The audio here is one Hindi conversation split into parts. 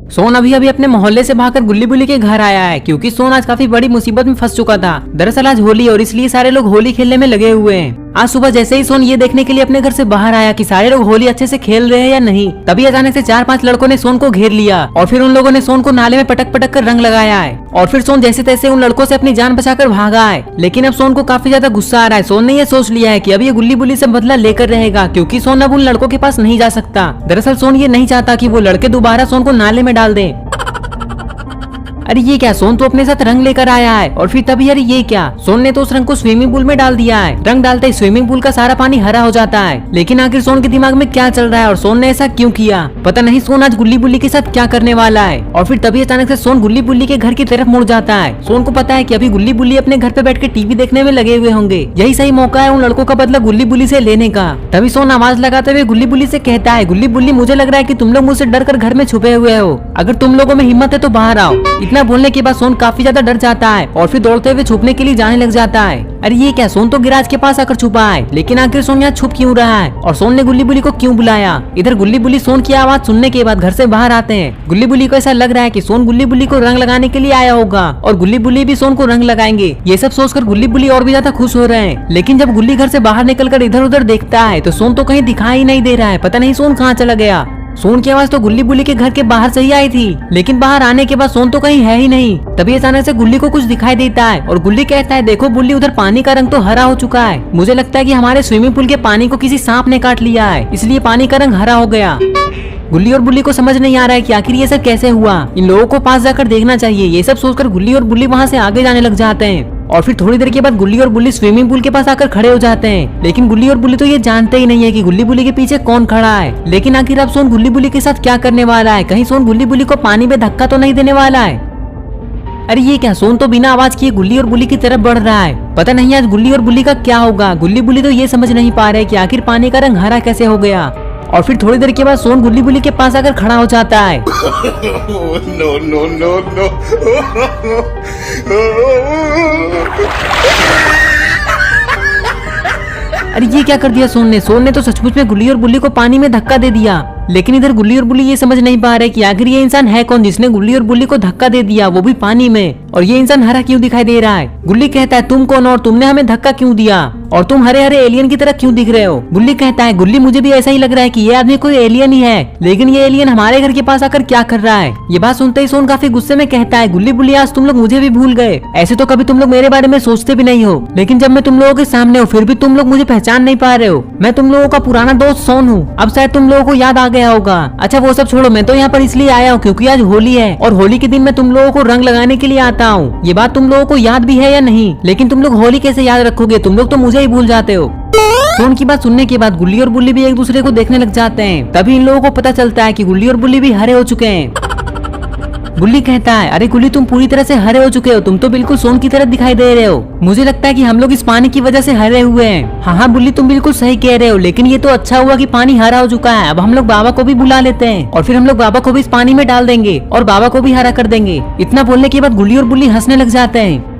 सोन अभी अभी अपने मोहल्ले से भागकर गुल्ली बुल्ली के घर आया है, क्योंकि सोन आज काफी बड़ी मुसीबत में फंस चुका था। दरअसल आज होली और इसलिए सारे लोग होली खेलने में लगे हुए हैं। आज सुबह जैसे ही सोन ये देखने के लिए अपने घर से बाहर आया कि सारे लोग होली अच्छे से खेल रहे हैं या नहीं, तभी अचानक से 4-5 लड़कों ने सोन को घेर लिया और फिर उन लोगों ने सोन को नाले में पटक पटक कर रंग लगाया है। और फिर सोन जैसे तैसे उन लड़कों से अपनी जान बचाकर भागा है। लेकिन अब सोन को काफी ज्यादा गुस्सा आ रहा है। सोन ने ये सोच लिया है कि अब ये गुल्ली बुल्ली से बदला लेकर रहेगा, क्योंकि सोन अब उन लड़कों के पास नहीं जा सकता। दरअसल सोन ये नहीं चाहता कि वो लड़के दोबारा सोन को नाले में डाल दें। अरे ये क्या, सोन तो अपने साथ रंग लेकर आया है। और फिर तभी अरे ये क्या, सोन ने तो उस रंग को स्विमिंग पूल में डाल दिया है। रंग डालते ही स्विमिंग पूल का सारा पानी हरा हो जाता है। लेकिन आखिर सोन के दिमाग में क्या चल रहा है और सोन ने ऐसा क्यों किया, पता नहीं सोन आज गुल्ली बुल्ली के साथ क्या करने वाला है। और फिर तभी अचानक से सोन गुल्ली बुल्ली के घर की तरफ मुड़ जाता है। सोन को पता है कि अभी गुल्ली बुल्ली अपने घर पे बैठ के टीवी देखने में लगे हुए होंगे। यही सही मौका है उन लड़कों का बदला गुल्ली बुल्ली से लेने का। तभी सोन आवाज लगाते हुए गुल्ली बुल्ली से कहता है, गुल्ली बुल्ली मुझे लग रहा है कि तुम लोग मुझसे डर कर घर में छुपे हुए हो। अगर तुम लोगों में हिम्मत है तो बाहर आओ। इतना बोलने के बाद सोन काफी ज्यादा डर जाता है और फिर दौड़ते हुए छुपने के लिए जाने लग जाता है। अरे ये क्या, सोन तो गिराज के पास आकर छुपा है, लेकिन आखिर सोन यहाँ छुप क्यों रहा है और सोन ने गुल्ली बुल्ली को क्यों बुलाया। इधर गुल्ली बुल्ली सोन की आवाज सुनने के बाद घर से बाहर आते हैं। गुल्ली बुल्ली को ऐसा लग रहा है कि सोन गुल्ली बुल्ली को रंग लगाने के लिए आया होगा और गुल्ली बुल्ली भी सोन को रंग लगाएंगे। ये सब सोचकर गुल्ली बुल्ली और भी ज्यादा खुश हो रहे हैं। लेकिन जब गुल्ली घर से बाहर निकलकर इधर उधर देखता है तो सोन तो कहीं दिखाई ही नहीं दे रहा है। पता नहीं सोन कहाँ चला गया। सोन की आवाज तो गुल्ली बुल्ली के घर के बाहर से ही आई थी, लेकिन बाहर आने के बाद सोन तो कहीं है ही नहीं। तभी अचानक से गुल्ली को कुछ दिखाई देता है और गुल्ली कहता है, देखो बुल्ली, उधर पानी का रंग तो हरा हो चुका है। मुझे लगता है कि हमारे स्विमिंग पूल के पानी को किसी सांप ने काट लिया है, इसलिए पानी का रंग हरा हो गया। गुल्ली और बुल्ली को समझ नहीं आ रहा है कि आखिर ये सब कैसे हुआ। इन लोगों को पास जाकर देखना चाहिए। ये सब सोचकर गुल्ली और बुल्ली वहाँ से आगे जाने लग जाते हैं। और फिर थोड़ी देर के बाद गुल्ली और बुल्ली स्विमिंग पूल के पास आकर खड़े हो जाते हैं। लेकिन गुल्ली और बुल्ली तो ये जानते ही नहीं है कि गुल्ली बुल्ली के पीछे कौन खड़ा है। लेकिन आखिर अब सोन गुल्ली बुल्ली के साथ क्या करने वाला है। कहीं सोन गुल्ली बुल्ली को पानी में धक्का तो नहीं देने वाला है। अरे ये क्या, सोन तो बिना आवाज किए गुल्ली और बुल्ली की तरफ बढ़ रहा है। पता नहीं आज गुल्ली और बुल्ली का क्या होगा। गुल्ली बुल्ली तो ये समझ नहीं पा रहे कि आखिर पानी का रंग हरा कैसे हो गया। और फिर थोड़ी देर के बाद सोन गुल्ली बुल्ली के पास आकर खड़ा हो जाता है। No, no, no, no. अरे ये क्या कर दिया सोन ने। सोन ने तो सचमुच में गुल्ली और बुल्ली को पानी में धक्का दे दिया। लेकिन इधर गुल्ली और बुल्ली ये समझ नहीं पा रहे कि आखिर ये इंसान है कौन जिसने गुल्ली और बुल्ली को धक्का दे दिया, वो भी पानी में। और ये इंसान हरा क्यों दिखाई दे रहा है। गुल्ली कहता है, तुम कौन और तुमने हमें धक्का क्यों दिया और तुम हरे हरे एलियन की तरह क्यों दिख रहे हो। बुल्ली कहता है, गुल्ली मुझे भी ऐसा ही लग रहा है कि ये आदमी कोई एलियन ही है, लेकिन ये एलियन हमारे घर के पास आकर क्या कर रहा है। ये बात सुनते ही सोन काफी गुस्से में कहता है, गुल्ली बुल्ली आज तुम लोग मुझे भी भूल गए। ऐसे तो कभी तुम लोग मेरे बारे में सोचते भी नहीं हो, लेकिन जब मैं तुम लोगों के सामने हूँ फिर भी तुम लोग मुझे पहचान नहीं पा रहे हो। मैं तुम लोगों का पुराना दोस्त सोन हूँ। अब शायद तुम लोगों को याद आ गया होगा। अच्छा वो सब छोड़ो, मैं तो यहाँ पर इसलिए आया हूँ क्योंकि आज होली है और होली के दिन मैं तुम लोगों को रंग लगाने के लिए आता हूँ। ये बात तुम लोगों को याद भी है या नहीं, लेकिन तुम लोग होली कैसे याद रखोगे, तुम लोग तो मुझे ही भूल जाते हो। सोन की बात सुनने के बाद गुल्ली और बुल्ली भी एक दूसरे को देखने लग जाते हैं। तभी इन लोगों को पता चलता है कि गुल्ली और बुल्ली भी हरे हो चुके हैं। बुल्ली कहता है, अरे गुल्ली तुम पूरी तरह से हरे हो चुके हो, तुम तो बिल्कुल सोन की तरह दिखाई दे रहे हो। मुझे लगता है कि हम लोग इस पानी की वजह से हरे हुए हैं। हाँ हाँ बुल्ली तुम बिल्कुल सही कह रहे हो, लेकिन ये तो अच्छा हुआ कि पानी हरा हो चुका है। अब हम लोग बाबा को भी बुला लेते हैं और फिर हम लोग बाबा को भी इस पानी में डाल देंगे और बाबा को भी हरा कर देंगे। इतना बोलने के बाद गुल्ली और बुल्ली हंसने लग जाते हैं।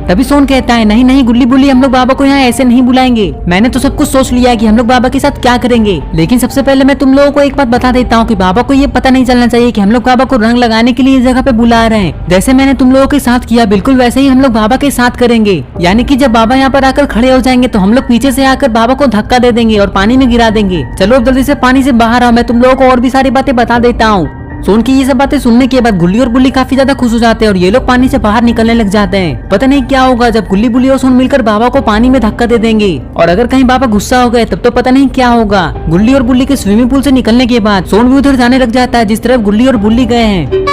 तभी सोन कहता है, नहीं नहीं गुल्ली बुल्ली, हम लोग बाबा को यहाँ ऐसे नहीं बुलाएंगे। मैंने तो सब कुछ सोच लिया है कि हम लोग बाबा के साथ क्या करेंगे। लेकिन सबसे पहले मैं तुम लोगों को एक बात बता देता हूँ कि बाबा को ये पता नहीं चलना चाहिए कि हम लोग बाबा को रंग लगाने के लिए इस जगह पे बुला रहे हैं। जैसे मैंने तुम लोगों के साथ किया बिल्कुल वैसे ही हम लोग बाबा के साथ करेंगे। यानी कि जब बाबा यहाँ पर आकर खड़े हो जाएंगे तो हम लोग पीछे से आकर बाबा को धक्का दे देंगे और पानी में गिरा देंगे। चलो जल्दी से पानी से बाहर आओ, मैं तुम लोगों को और भी सारी बातें बता देता हूँ। सोन की ये सब बातें सुनने के बाद गुल्ली और बुल्ली काफी ज्यादा खुश हो जाते हैं और ये लोग पानी से बाहर निकलने लग जाते हैं। पता नहीं क्या होगा जब गुल्ली बुल्ली और सोन मिलकर बाबा को पानी में धक्का दे देंगे। और अगर कहीं बाबा गुस्सा हो गए तब तो पता नहीं क्या होगा। गुल्ली और बुल्ली के स्विमिंग पूल से निकलने के बाद सोन भी उधर जाने लग जाता है जिस तरफ गुल्ली और बुल्ली गए हैं।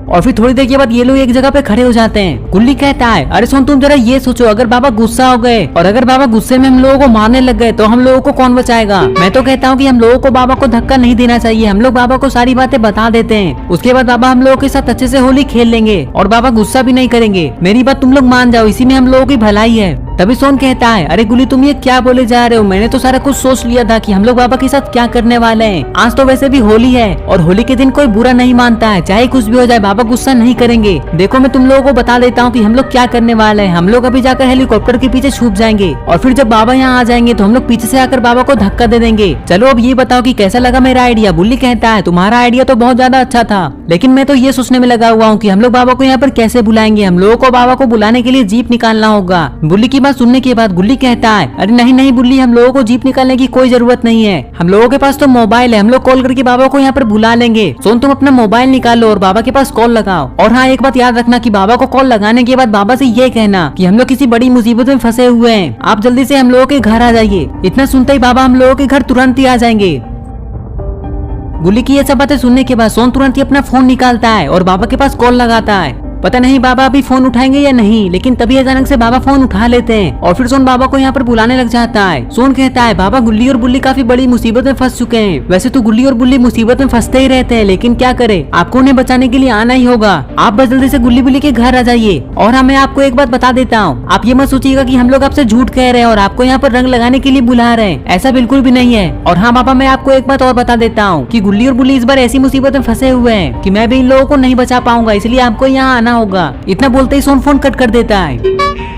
और फिर थोड़ी देर के बाद ये लोग एक जगह पे खड़े हो जाते हैं। गुल्ली कहता है, अरे सोन तुम जरा ये सोचो, अगर बाबा गुस्सा हो गए और अगर बाबा गुस्से में हम लोगों को मारने लग गए तो हम लोगों को कौन बचाएगा। मैं तो कहता हूँ कि हम लोगों को बाबा को धक्का नहीं देना चाहिए। हम लोग बाबा को सारी बातें बता देते हैं, उसके बाद बाबा हम लोगों के साथ अच्छे से होली खेल लेंगे और बाबा गुस्सा भी नहीं करेंगे। मेरी बात तुम लोग मान जाओ, इसी में हम लोगों की भलाई है। तभी सोन कहता है, अरे गुल्ली तुम ये क्या बोले जा रहे हो, मैंने तो सारा कुछ सोच लिया था कि हम लोग बाबा के साथ क्या करने वाले हैं। आज तो वैसे भी होली है और होली के दिन कोई बुरा नहीं मानता है, चाहे कुछ भी हो जाए बाबा गुस्सा नहीं करेंगे। देखो मैं तुम लोगों को बता देता हूँ कि हम लोग क्या करने वाले हैं। हम लोग अभी जाकर हेलीकॉप्टर के पीछे छुप जाएंगे और फिर जब बाबा यहाँ आ जाएंगे तो हम लोग पीछे से आकर बाबा को धक्का दे देंगे। चलो अब ये बताओ कि कैसा लगा मेरा आइडिया। बुल्ली कहता है, तुम्हारा आइडिया तो बहुत ज्यादा अच्छा था, लेकिन मैं तो ये सोचने में लगा हुआ हूँ कि हम लोग बाबा को यहाँ पर कैसे बुलाएंगे। हम लोगों को बाबा को बुलाने के लिए जीप निकालना होगा। बुल्ली की बात सुनने के बाद गुल्ली कहता है, अरे नहीं नहीं बुल्ली, हम लोगों को जीप निकालने की कोई जरूरत नहीं है, हम लोगों के पास तो मोबाइल है, हम लोग कॉल करके बाबा को यहाँ पर बुला लेंगे। सोन तुम अपना मोबाइल निकालो और बाबा के पास कॉल लगाओ। और हाँ एक बात याद रखना कि बाबा को कॉल लगाने के बाद बाबा से ये कहना कि हम लोग किसी बड़ी मुसीबत में फंसे हुए हैं, आप जल्दी से हम लोगों के घर आ जाइए। इतना सुनते ही बाबा हम लोगों के घर तुरंत ही आ जाएंगे। गुल्ली की ये सब बातें सुनने के बाद सोन तुरंत ही अपना फोन निकालता है और बाबा के पास कॉल लगाता है। पता नहीं बाबा अभी फोन उठाएंगे या नहीं, लेकिन तभी अचानक से बाबा फोन उठा लेते हैं और फिर सोन बाबा को यहाँ पर बुलाने लग जाता है। सोन कहता है, बाबा गुल्ली और बुल्ली काफी बड़ी मुसीबत में फंस चुके हैं। वैसे तो गुल्ली और बुल्ली मुसीबत में फंसते ही रहते हैं, लेकिन क्या करे, आपको उन्हें बचाने के लिए आना ही होगा। आप बस जल्दी से गुल्ली बुल्ली के घर आ जाइए। और हाँ मैं आपको एक बात बता देता हूँ, आप ये मत सोचिएगा कि हम लोग आपसे झूठ कह रहे हैं और आपको यहाँ पर रंग लगाने के लिए बुला रहे हैं, ऐसा बिल्कुल भी नहीं है। और हाँ बाबा मैं आपको एक बात और बता देता हूँ कि गुल्ली और बुल्ली इस बार ऐसी मुसीबत में फंसे हुए हैं कि मैं भी इन लोगों को नहीं बचा पाऊंगा, इसलिए आपको यहाँ आना होगा। इतना बोलते ही सोन फोन कट कर देता है।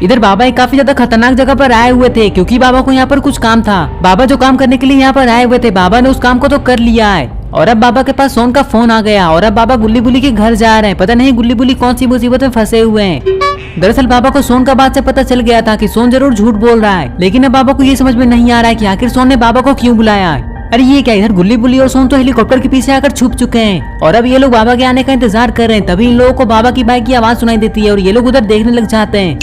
इधर बाबा एक काफी ज्यादा खतरनाक जगह पर आए हुए थे, क्योंकि बाबा को यहाँ पर कुछ काम था। बाबा जो काम करने के लिए यहाँ पर आए हुए थे, बाबा ने उस काम को तो कर लिया है और अब बाबा के पास सोन का फोन आ गया और अब बाबा गुल्ली बुल्ली के घर जा रहे हैं। पता नहीं गुल्ली बुल्ली कौन सी मुसीबत में फंसे हुए हैं। दरअसल बाबा को सोन का बात से पता चल गया था कि सोन जरूर झूठ बोल रहा है, लेकिन अब बाबा को ये समझ में नहीं आ रहा है कि आखिर सोन ने बाबा को क्यों बुलाया है। अरे ये क्या, इधर गुल्ली बुल्ली और सोन तो हेलीकॉप्टर के पीछे आकर छुप चुके हैं और अब ये लोग बाबा के आने का इंतजार कर रहे हैं। तभी इन लोगों को बाबा की बाइक की आवाज सुनाई देती है और ये लोग उधर देखने लग जाते हैं।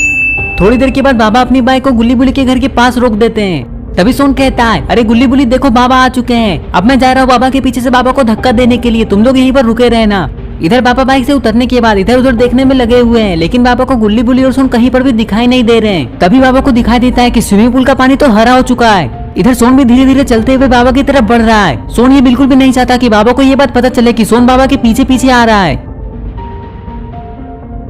थोड़ी देर के बाद बाबा अपनी बाइक को गुल्ली बुल्ली के घर के पास रोक देते हैं। तभी सोन कहता है, अरे गुल्ली बुल्ली देखो बाबा आ चुके हैं, अब मैं जा रहा हूँ बाबा के पीछे से बाबा को धक्का देने के लिए, तुम लोग यहीं पर रुके रहना। इधर बाबा बाइक से उतरने के बाद इधर उधर देखने में लगे हुए हैं, लेकिन बाबा को गुल्ली बुल्ली और सोन कहीं पर भी दिखाई नहीं दे रहे हैं। तभी बाबा को दिखाई देता है कि स्विमिंग पूल का पानी तो हरा हो चुका है। इधर सोन भी धीरे धीरे चलते हुए बाबा की तरफ बढ़ रहा है। सोन ये बिल्कुल भी नहीं चाहता कि बाबा को ये बात पता चले कि सोन बाबा के पीछे पीछे आ रहा है।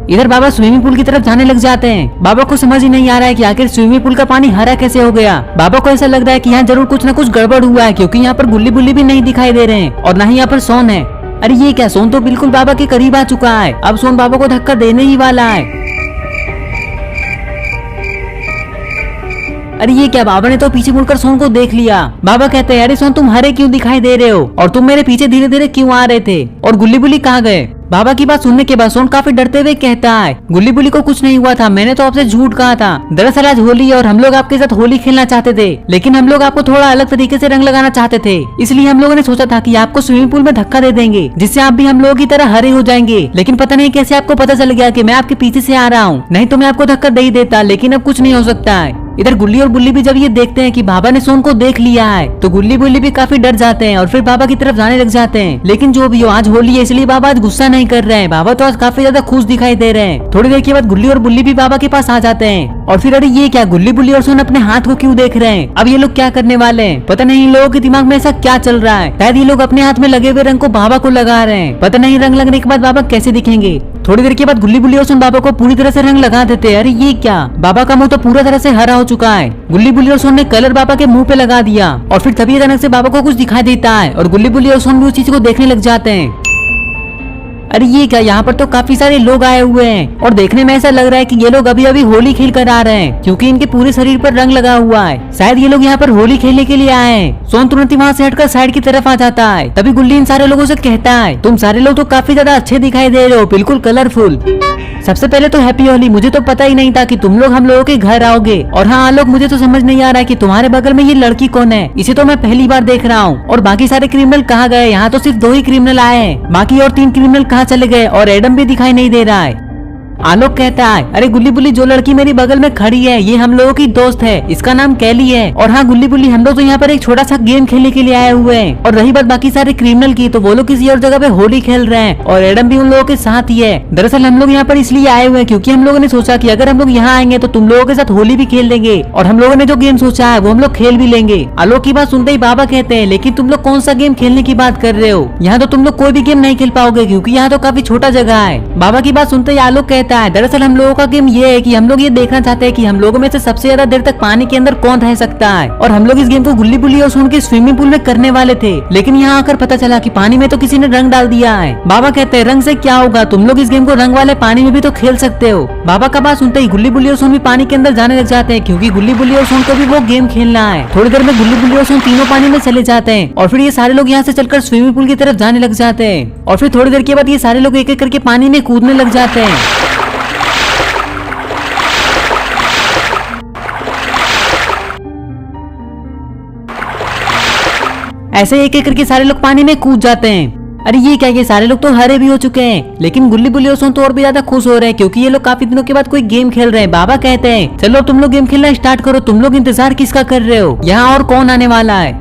इधर बाबा स्विमिंग पूल की तरफ जाने लग जाते हैं। बाबा को समझ ही नहीं आ रहा है कि आखिर स्विमिंग पूल का पानी हरा कैसे हो गया। बाबा को ऐसा लग रहा है कि यहाँ जरूर कुछ न कुछ गड़बड़ हुआ है, क्योंकि यहाँ पर गुल्ली बुल्ली भी नहीं दिखाई दे रहे हैं और न ही यहाँ पर सोन है। अरे ये क्या, सोन तो बिल्कुल बाबा के करीब आ चुका है, अब सोन बाबा को धक्का देने ही वाला है। अरे ये क्या, बाबा ने तो पीछे मुड़कर सोन को देख लिया। बाबा कहते हैं, अरे सोन तुम हरे क्यों दिखाई दे रहे हो और तुम मेरे पीछे धीरे धीरे क्यों आ रहे थे, और गुल्ली बुल्ली कहाँ गए। बाबा की बात सुनने के बाद सोन काफी डरते हुए कहता है, गुल्ली बुल्ली को कुछ नहीं हुआ था, मैंने तो आपसे झूठ कहा था। दरअसल आज होली है और हम लोग आपके साथ होली खेलना चाहते थे, लेकिन हम लोग आपको थोड़ा अलग तरीके से रंग लगाना चाहते थे, इसलिए हम लोगों ने सोचा था कि आपको स्विमिंग पूल में धक्का दे देंगे, जिससे आप भी हम लोगों की तरह हरे हो जाएंगे। लेकिन पता नहीं कैसे आपको पता चल गया कि मैं आपके पीछे से आ रहा हूँ, नहीं तो मैं आपको धक्का दे ही देता, लेकिन अब कुछ नहीं हो सकता है। इधर गुल्ली और बुल्ली भी जब ये देखते हैं कि बाबा ने सोन को देख लिया है, तो गुल्ली बुल्ली भी काफी डर जाते हैं और फिर बाबा की तरफ जाने लग जाते हैं। लेकिन जो भी हो, आज होली है इसलिए बाबा आज गुस्सा नहीं कर रहे हैं। बाबा तो आज काफी ज्यादा खुश दिखाई दे रहे हैं। थोड़ी देर के बाद गुल्ली और बुल्ली भी बाबा के पास आ जाते हैं और फिर अरे ये क्या, गुल्ली बुल्ली और सोन अपने हाथ को क्यों देख रहे हैं। अब ये लोग क्या करने वाले हैं, पता नहीं इन लोगों के दिमाग में ऐसा क्या चल रहा है। शायद ये लोग अपने हाथ में लगे हुए रंग को बाबा को लगा रहे हैं, पता नहीं रंग लगने के बाद बाबा कैसे दिखेंगे। थोड़ी देर के बाद गुल्ली बुल्ली और सोन बाबा को पूरी तरह से रंग लगा देते हैं। अरे ये क्या, बाबा का मुंह तो पूरा तरह से हरा हो चुका है। गुल्ली बुल्ली और सोन ने कलर बाबा के मुंह पे लगा दिया और फिर तभी अचानक से बाबा को कुछ दिखाई देता है और गुल्ली बुल्ली और सोन भी उस चीज को देखने लग जाते हैं। अरे ये क्या, यहाँ पर तो काफी सारे लोग आए हुए हैं और देखने में ऐसा लग रहा है कि ये लोग अभी अभी होली खेल कर आ रहे हैं, क्योंकि इनके पूरे शरीर पर रंग लगा हुआ है। शायद ये लोग यहाँ पर होली खेलने के लिए आए हैं। सोन तुरंत ही वहाँ से हटकर साइड की तरफ आ जाता है। तभी गुल्ली इन सारे लोगों से कहता है, तुम सारे लोग तो काफी ज्यादा अच्छे दिखाई दे रहे हो, बिल्कुल कलरफुल। सबसे पहले तो हैप्पी होली, मुझे तो पता ही नहीं था कि तुम लोग हम लोगों के घर आओगे। और हाँ आलोक, मुझे तो समझ नहीं आ रहा है कि तुम्हारे बगल में ये लड़की कौन है, इसे तो मैं पहली बार देख रहा हूँ। और बाकी सारे क्रिमिनल कहाँ गए, यहाँ तो सिर्फ 2 ही क्रिमिनल आए हैं, बाकी और 3 क्रिमिनल कहाँ चले गए, और एडम भी दिखाई नहीं दे रहा है। आलोक कहता है, अरे गुल्ली बुल्ली, जो लड़की मेरी बगल में खड़ी है ये हम लोगों की दोस्त है, इसका नाम कैली है। और हाँ गुल्ली बुल्ली, हम लोग तो यहाँ पर एक छोटा सा गेम खेलने के लिए आए हुए हैं। और रही बात बाकी सारे क्रिमिनल की, तो वो लोग किसी और जगह पे होली खेल रहे हैं और एडम भी उन लोगों के साथ ही है। दरअसल हम लोग यहाँ पर इसलिए आए हुए हैं क्योंकि हम लोगों ने सोचा कि अगर हम लोग यहाँ आएंगे तो तुम लोगों के साथ होली भी खेल लेंगे, और हम लोगों ने जो गेम सोचा है वो हम लोग खेल भी लेंगे। आलोक की बात सुनते ही बाबा कहते हैं, लेकिन तुम लोग कौन सा गेम खेलने की बात कर रहे हो, यहाँ तो तुम लोग कोई भी गेम नहीं खेल पाओगे, क्योंकि यहाँ तो काफी छोटा जगह है। बाबा की बात सुनते ही आलोक कहता कहता है दरअसल हम लोगों का गेम ये है कि हम लोग ये देखना चाहते हैं कि हम लोगों में से सबसे ज्यादा देर तक पानी के अंदर कौन रह सकता है। और हम लोग इस गेम को गुल्ली बुल्ली और सोन के स्विमिंग पूल में करने वाले थे, लेकिन यहाँ आकर पता चला कि पानी में तो किसी ने रंग डाल दिया है। बाबा कहते हैं रंग से क्या होगा, तुम लोग इस गेम को रंग वाले पानी में भी तो खेल सकते हो। बाबा का बात सुनते ही गुल्ली बुल्ली और सोन भी पानी के अंदर जाने लग जाते हैं, क्योंकि गुल्ली बुल्ली और सोन को भी वो गेम खेलना है। थोड़ी देर में गुल्ली बुल्ली और सोन तीनों पानी में चले जाते हैं और फिर ये सारे लोग यहाँ से चलकर स्विमिंग पूल की तरफ जाने लग जाते हैं। और फिर थोड़ी देर के बाद ये सारे लोग एक एक करके पानी में कूदने लग जाते हैं। ऐसे एक एक करके सारे लोग पानी में कूद जाते हैं। अरे ये क्या, ये सारे लोग तो हरे भी हो चुके हैं, लेकिन गुल्ली बुल्ली और सोन तो और भी ज्यादा खुश हो रहे हैं क्योंकि ये लोग काफी दिनों के बाद कोई गेम खेल रहे हैं। बाबा कहते हैं चलो तुम लोग गेम खेलना स्टार्ट करो, तुम लोग इंतजार किसका कर रहे हो, यहाँ और कौन आने वाला है।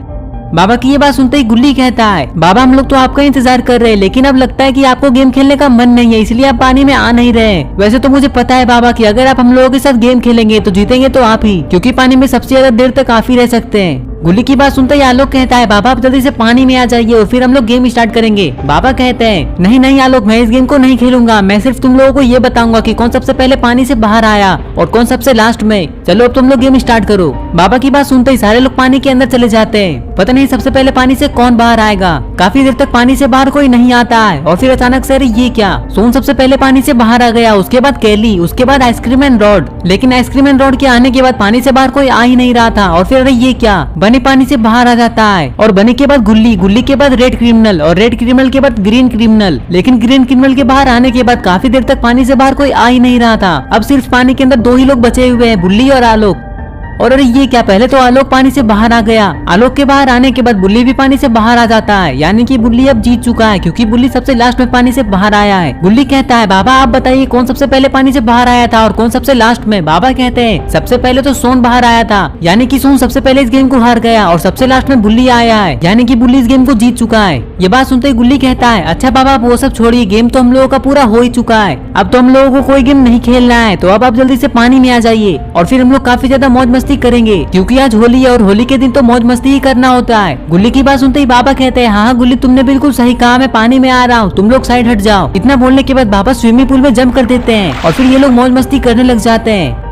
बाबा की ये बात सुनते ही गुल्ली कहता है बाबा हम लोग तो आपका इंतजार कर रहे हैं, लेकिन अब लगता है कि आपको गेम खेलने का मन नहीं है, इसलिए आप पानी में आ नहीं रहे। वैसे तो मुझे पता है बाबा कि अगर आप हम लोगों के साथ गेम खेलेंगे तो जीतेंगे तो आप ही, क्योंकि पानी में सबसे ज्यादा देर तक आप ही रह सकते हैं। गुल्ली की बात सुनते ही आलोक कहता है बाबा आप जल्दी से पानी में आ जाइए और फिर हम लोग गेम स्टार्ट करेंगे। बाबा कहते हैं नहीं नहीं आलोक, मैं इस गेम को नहीं खेलूंगा, मैं सिर्फ तुम लोगों को ये बताऊंगा कि कौन सबसे पहले पानी से बाहर आया और कौन सबसे लास्ट में। चलो अब तुम लोग गेम स्टार्ट करो। बाबा की बात सुनते ही सारे लोग पानी के अंदर चले जाते हैं। पता नहीं सबसे पहले पानी से कौन बाहर आएगा। काफी देर तक पानी से बाहर कोई नहीं आता है और फिर अचानक से अरे ये क्या, सोन सबसे पहले पानी से बाहर आ गया, उसके बाद कैली, उसके बाद आइसक्रीम एंड रॉड। लेकिन आइसक्रीम एंड रॉड के आने के बाद पानी से बाहर कोई आ ही नहीं रहा था। और फिर अरे ये क्या, बनी पानी से बाहर आ जाता है और बनी के बाद गुल्ली, गुल्ली के बाद रेड क्रिमिनल और रेड क्रिमिनल के बाद ग्रीन क्रिमिनल। लेकिन ग्रीन क्रिमिनल के बाहर आने के बाद काफी देर तक पानी से बाहर कोई आ ही नहीं रहा था। अब सिर्फ पानी के अंदर दो ही लोग बचे हुए हैं, बुल्ली और आलोक। और अरे ये क्या, पहले तो आलोक पानी से बाहर आ गया, आलोक के बाहर आने के बाद बुल्ली भी पानी से बाहर आ जाता है, यानी कि बुल्ली अब जीत चुका है क्योंकि बुल्ली सबसे लास्ट में पानी से बाहर आया है। बुल्ली कहता है बाबा आप बताइए कौन सबसे पहले पानी से बाहर आया था और कौन सबसे लास्ट में। बाबा कहते हैं सबसे पहले तो सोन बाहर आया था, यानी कि सोन सबसे पहले इस गेम को हार गया, और सबसे लास्ट में बुल्ली आया है, यानी कि बुल्ली इस गेम को जीत चुका है। ये बात सुनते ही गुल्ली कहता है अच्छा बाबा आप वो सब छोड़िए, गेम तो हम लोगों का पूरा हो ही चुका है, अब तो हम लोगों को कोई गेम नहीं खेलना है, तो अब आप जल्दी से पानी में आ जाइए और फिर हम लोग काफी ज्यादा मौज मस्ती करेंगे, क्योंकि आज होली है और होली के दिन तो मौज मस्ती ही करना होता है। गुल्ली की बात सुनते ही बाबा कहते हैं हाँ गुल्ली तुमने बिल्कुल सही कहा, मैं पानी में आ रहा हूँ, तुम लोग साइड हट जाओ। इतना बोलने के बाद बाबा स्विमिंग पूल में जंप कर देते हैं और फिर ये लोग मौज मस्ती करने लग जाते हैं।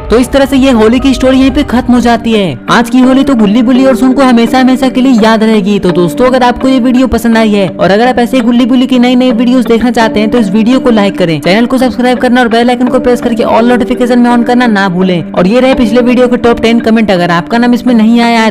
तो इस तरह से ये होली की स्टोरी यहीं पे खत्म हो जाती है। आज की होली तो गुल्ली बुल्ली और सोन को हमेशा हमेशा के लिए याद रहेगी। तो दोस्तों अगर आपको ये वीडियो पसंद आई है और अगर आप ऐसे गुल्ली बुल्ली की नई नई वीडियोस देखना चाहते हैं तो इस वीडियो को लाइक करें, चैनल को सब्सक्राइब करना और बेल आइकन को प्रेस करके ऑल नोटिफिकेशन में ऑन करना ना भूलें। और ये रहे पिछले वीडियो के टॉप 10 कमेंट, अगर आपका नाम इसमें नहीं आया है तो